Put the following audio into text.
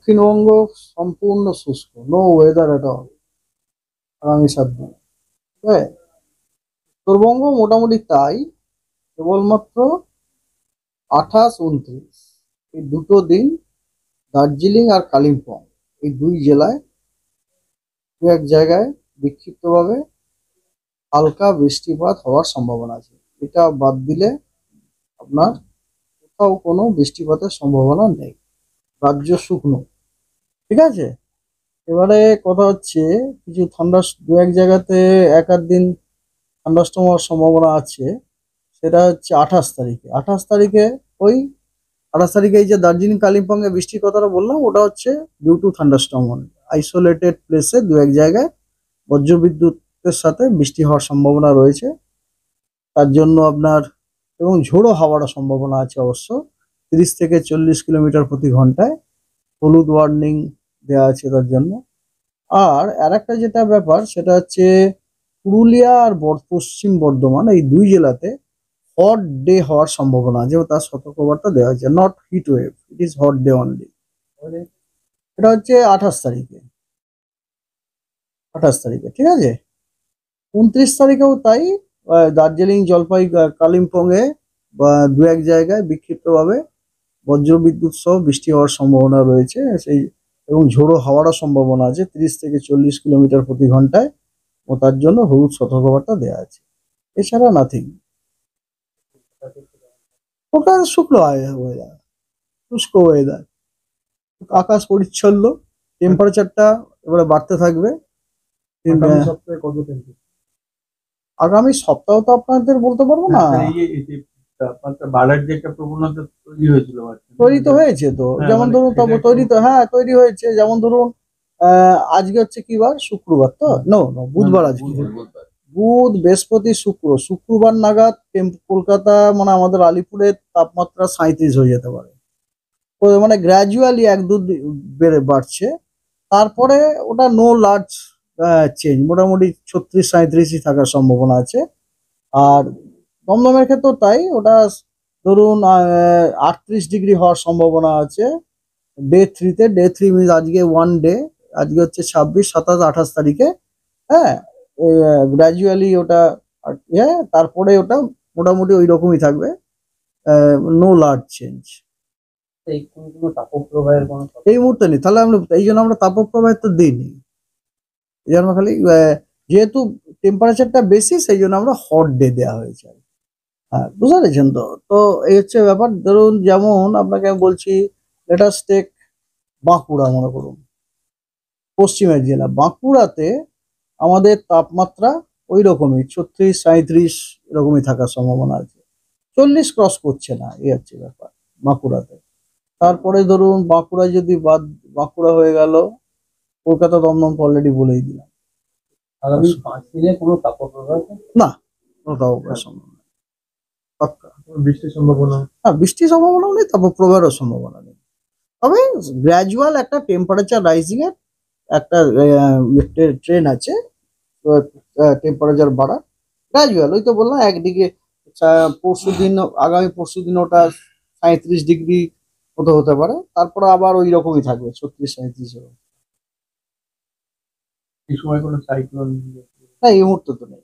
দক্ষিণবঙ্গ সম্পূর্ণ শুষ্ক, know whether at all আগামী 7 দিন। ঠিক আছে, উত্তরবঙ্গ মোটামুটি তাই, কেবলমাত্র 28-29 এই দুটো দিন দার্জিলিং আর কালিম্পং এই দুই জেলায় দু এক জায়গায় বিক্ষিপ্তভাবে হালকা বৃষ্টিপাত হওয়ার সম্ভাবনা আছে। এটা বাদ দিলে আপনার কোথাও কোনো বৃষ্টিপাতের সম্ভাবনা নেই। রাজ্য শুকনো। ঠিক আছে, এবারে কথা হচ্ছে কিছু ঠান্ডা দু এক জায়গাতে এক আধ দিন থান্ডারস্টর্ম হওয়ার সম্ভাবনা আছে। সেটা হচ্ছে 28 তারিখে। 28 তারিখে ওই 28 তারিখে এই যে দার্জিলিং কালিম্পং এ বৃষ্টির কথাটা বললাম, ওটা হচ্ছে ডিউ টু থান্ডারস্টর্ম। আইসোলেটেড প্লেসে দু এক জায়গায় বজ্রবিদ্যুতের সাথে বৃষ্টি হওয়ার সম্ভাবনা রয়েছে। তার জন্য আপনার এবং ঝোড়ো হাওয়ারও সম্ভাবনা আছে অবশ্য। 30 থেকে 40 কিলোমিটার প্রতি ঘন্টায় হলুদ ওয়ার্নিং দেওয়া আছে তার জন্য। আর আরেকটা যেটা ব্যাপার সেটা হচ্ছে পুরুলিয়া আর পশ্চিম বর্ধমান এই দুই জেলাতে হট ডে হওয়ার সম্ভাবনা আছে, তার সতর্কবার্তা দেওয়া হয়েছে। Not heat wave, it is hot day only. এটা হচ্ছে 28 তারিখে। 28 তারিখে, ঠিক আছে। 29 তারিখেও তাই। দার্জিলিং, জলপাই, কালিম্পং এ বা দু এক জায়গায় বিক্ষিপ্তভাবে বজ্রবিদ্যুৎ সহ বৃষ্টি হওয়ার সম্ভাবনা রয়েছে সেই, এবং ঝোড়ো হাওয়ারও সম্ভাবনা আছে 30 থেকে 40 কিলোমিটার প্রতি ঘন্টায়। ও তার জন্য হলুদ সতর্কবার্তা দেওয়া আছে। এছাড়া নাথিং। ওটা শুকনো ওয়েদার, শুষ্ক ওয়েদার, আকাশ পরিচ্ছন্ন, টেম্পারেচারটা এবারে বাড়তে থাকবে। আগামী সপ্তাহে কত টেম্পারেচার? আগামী সপ্তাহ তো আপনাদের বলতে পারবো না। তাপমাত্রা বাড়ার যে একটা প্রবণতা তৈরি হয়েছিল, তৈরি তো হয়েছে তো, যেমন মানে ধরুন তৈরি তো, হ্যাঁ তৈরি হয়েছে। যেমন ধরুন আজকে হচ্ছে কি বার? শুক্রবার তো, নো নো বুধবার আজকে। বুধ, বৃহস্পতি, শুক্র, শুক্রবার নাগাদ কলকাতা মানে আমাদের আলিপুরের তাপমাত্রা 37 হয়ে যেতে পারে। মানে গ্র্যাজুয়ালি এক দু বাড়ছে। তারপরে ওটা নো লার্জ চেঞ্জ, মোটামুটি 36-37ই থাকার সম্ভাবনা আছে। আর দমদমের ক্ষেত্রেও তাই, ওটা ধরুন 38 ডিগ্রি হওয়ার সম্ভাবনা আছে ডে 3-তে। ডে 3 মিনস আজকে ওয়ান ডে, আজকে হচ্ছে 26, 27, 28 তারিখে। হ্যাঁ, গ্র্যাজুয়ালি ওটা তারপরে ওটা মোটামুটি ওই রকমই থাকবে, নো লার্জ চেঞ্জ। এই মুহূর্তে নেই, তাহলে আমরা এই জন্য আমরা তাপপ্রবাহের তো দিইনি। এই জন্য খালি যেহেতু টেম্পারেচারটা বেশি সেই জন্য আমরা হট ডে দেওয়া হয়েছে। হ্যাঁ, বুঝতে পেরেছেন তো। তো এই হচ্ছে ব্যাপার। ধরুন যেমন আপনাকে আমি বলছি, লেটাস টেক বাঁকুড়া, মনে করুন পশ্চিমের জেলা বাঁকুড়াতে আমাদের তাপমাত্রা ওই রকমই 36-37 এরকমই থাকার সম্ভাবনা আছে। 40 ক্রস করছে না, এই হচ্ছে ব্যাপার বাঁকুড়াতে। তারপরে ধরুন বাঁকুড়ায় যদি বাঁকুড়া হয়ে গেল, কলকাতা, দমদম তো অলরেডি বলেই দিলাম। আগামী 5 দিনে কোনো তাপপ্রবাহ না, কোনো তাপপ্রবাহের সম্ভাবনা নেই। পাক্কা বৃষ্টির সম্ভাবনা? হ্যাঁ, বৃষ্টির সম্ভাবনা নেই, তাপপ্রবাহেরও সম্ভাবনা নেই। তবে গ্র্যাজুয়াল একটা টেম্পারেচার রাইজিং এর একটা ট্রেন আছে, টেম্পারেচার বাড়া গ্র্যাজুয়াল। ওই তো বললাম একদিকে পরশুদিন, আগামী পরশুদিন ওটা 37 ডিগ্রি মতো হতে পারে, তারপরে আবার ওই রকমই থাকবে 36-37। এই সময় কোনো সাইক্লোন? না, এই মুহূর্তে তো নেই।